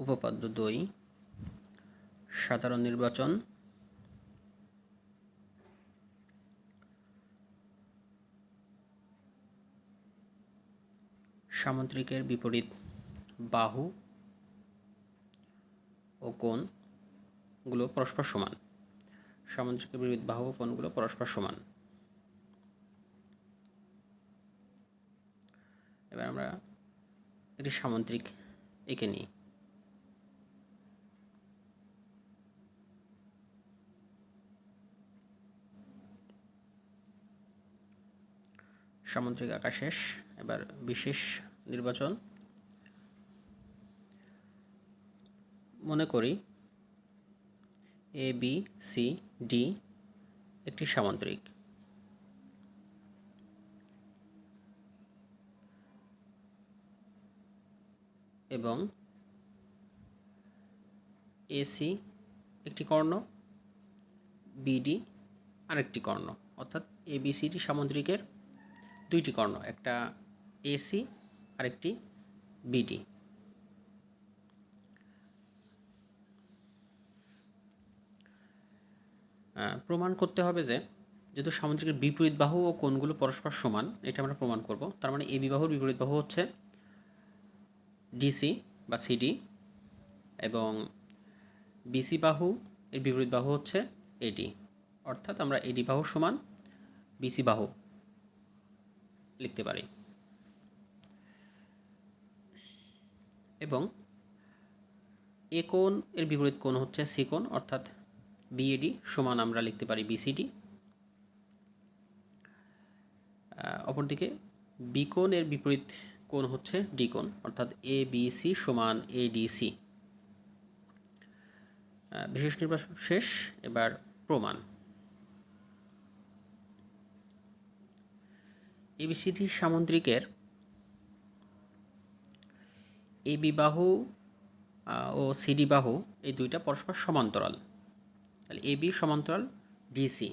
উপপাদ্য 2 সাধারণ নির্বাচন। সামুদ্রিকের বিপরীত বাহু ও কোণগুলো পরস্পর সমান। সামুদ্রিকের বিপরীত বাহু ও কোণগুলো পরস্পর সমান। এবার আমরা একটি সামুদ্রিক এঁকে নিই। সামুদ্রিক আঁকা শেষ। এবার বিশেষ নির্বাচন। মনে করি এ বি সি ডি একটি সামুদ্রিক এবং এসি একটি কর্ণ, বিডি আরেকটি কর্ণ, অর্থাৎ এবিসিডি সামুদ্রিকের দুইটি কর্ণ, একটা এসি আরেকটি বিডি। প্রমাণ করতে হবে যে যেহেতু সামুদ্রিকের বিপরীত বাহু ও কোণগুলো পরস্পর সমান, এটা আমরা প্রমাণ করব। তার মানে এবি বাহুর বিপরীত বাহু হচ্ছে ডিসি বা সিডি এবং বিসি বাহু এর বিপরীত বাহু হচ্ছে এডি, অর্থাৎ আমরা এডি বাহু সমান বিসি বাহু লিখতে পারি। এবং এ কোণ এর বিপরীত কোণ হচ্ছে সি কোণ, অর্থাৎ বিএডি সমান আমরা লিখতে পারি বিসিডি। অপরদিকে বি কোণ এর বিপরীত কোণ হচ্ছে ডি কোণ, অর্থাৎ এ বি সি সমান এডিসি। বিশেষ নির্বাচন শেষ। এবার প্রমাণ। এবিসিডি সামুদ্রিকের এবি বাহু ও সিডি বাহু এই দুইটা পরস্পর সমান্তরাল। তাহলে এবি সমান্তরাল ডিসি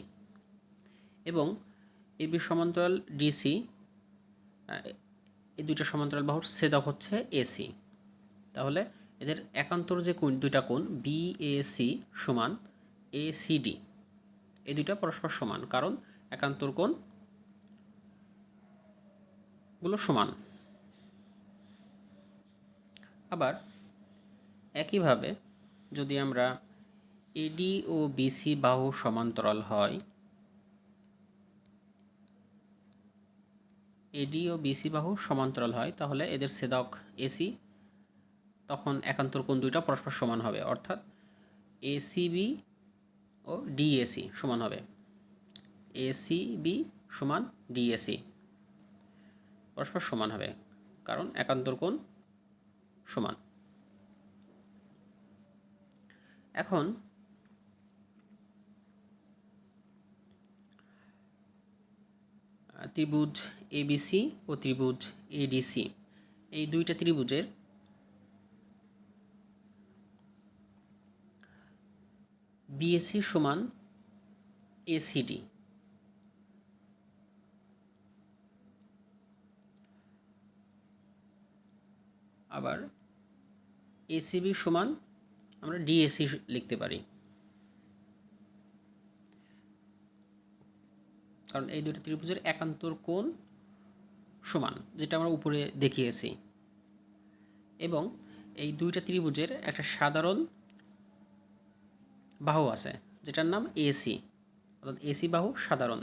এবং এবি সমান্তরাল ডিসি, এই দুইটা সমান্তরাল বাহুর ছেদক হচ্ছে এসি। তাহলে এদের একান্তর যে কোণ দুইটা কোণ বিএসি সমান এসিডি, এই দুইটা পরস্পর সমান, কারণ একান্তর কোণগুলো সমান। আবার একইভাবে যদি আমরা এডি ও বিসি বাহু সমান্তরাল হয়, এডি ও বিসি বাহু সমান্তরাল হয়, তাহলে এদের ছেদক এসি, তখন একান্তর কোণ দুইটা পরস্পর সমান হবে, অর্থাৎ এসিবি ও ডিএসি সমান হবে। এসিবি সমান ডিএসি পরস্পর সমান হবে, কারণ একান্তর কোণ সমান। এখন ত্রিভুজ এবিসি ও ত্রিভুজ এডিসি, এই দুইটা ত্রিভুজের বিএসি সমান এসিডি, আবার এসিবি সমান আমরা ডিএসি লিখতে পারি, কারণ এই দুইটা ত্রিভুজের একান্তর কোণ সমান, যেটা আমরা উপরে দেখিয়েছি। এবং এই দুইটা ত্রিভুজের একটা সাধারণ বাহু আছে যেটার নাম এসি, অর্থাৎ এসি বাহু সাধারণ।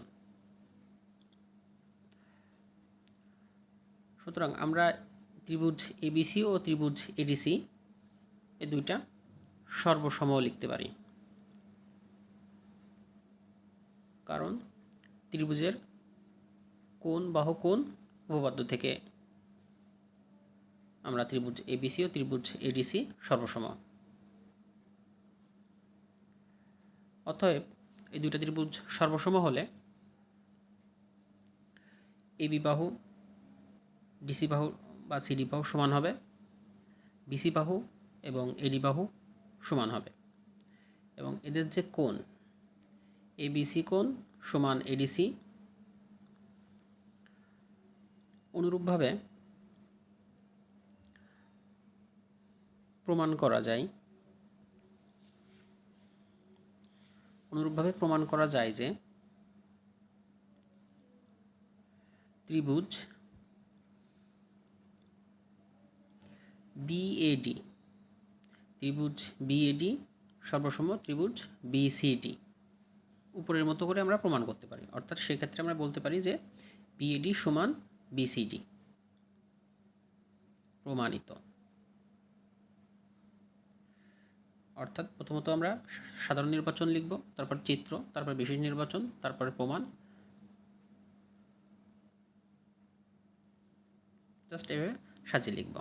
সুতরাং আমরা ত্রিভুজ এবিসি ও ত্রিভুজ এডিসি এই দুইটা সর্বসম লিখতে পারি, কারণ ত্রিভুজের কোণ বাহু কোণ উপপাদ্য থেকে আমরা ত্রিভুজ এবিসি ও ত্রিভুজ এডিসি সর্বসম। অতএব এই দুইটা ত্রিভুজ সর্বসম হলে এবি বাহু ডিসি বাহু বা সিডি বাহু সমান হবে, বিসি বাহু এবং এডি বাহু সমান হবে, এবং এদের যে কোণ এবিসি কোণ সমান এডিসি, অনুরূপভাবে প্রমাণ করা যায়, অনুরূপভাবে প্রমাণ করা যায় যে ত্রিভুজ বিএডি সর্বসম ত্রিভুজ বিসিডি উপরের মতো করে আমরা প্রমাণ করতে পারি। অর্থাৎ সেক্ষেত্রে আমরা বলতে পারি যে বিএডি সমান বিসিডি প্রমাণিত। অর্থাৎ প্রথমত আমরা সাধারণ নির্বাচন লিখব, তারপর চিত্র, তারপর বিশেষ নির্বাচন, তারপরে প্রমাণ, জাস্ট এভাবে সাজিয়ে লিখব।